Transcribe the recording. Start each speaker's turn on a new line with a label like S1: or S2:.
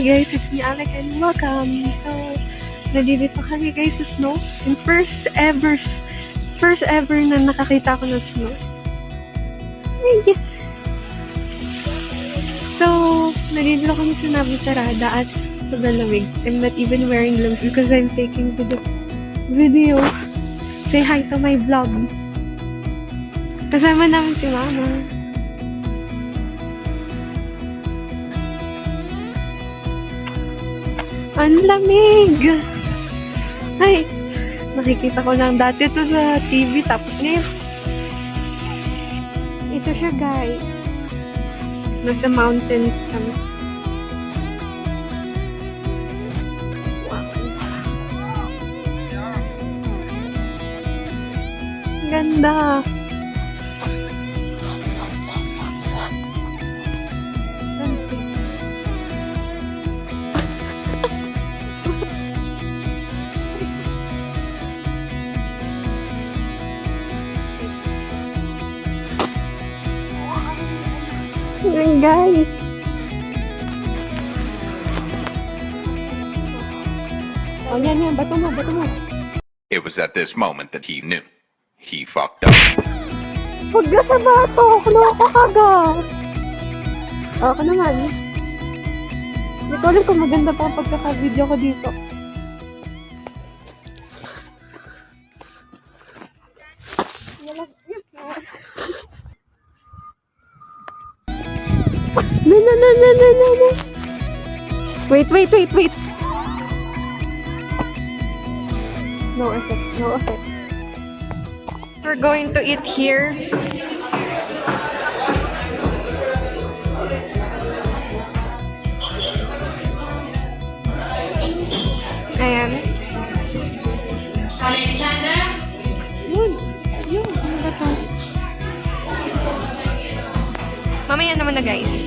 S1: guys, it's me Alec and welcome. So, nandito kami guys sa snow. And first ever na nakakita ko ng snow. Ay, so, nandito kami sa Navasarada at sobrang lamig. I'm not even wearing gloves because I'm taking video. Say hi to my vlog. Kasama namin si Mama. Ang lamig! Ay, nakikita ko lang dati to sa TV, tapos ngayon. Ito siya, guys. Nasa mountains kami. Wow. Ganda! Yan guys. Oh, yan. Bato mo.
S2: It was at this moment that he knew. He fucked up.
S1: Huwag ka sa bato. Kuloko ka ga. Ako naman. Hindi ko alam kung maganda pa ang pagkaka-video ko dito. No. Wait. No effect. We're going to eat here. Ayan. Yun. Ano ba to? Mamaya naman na guys.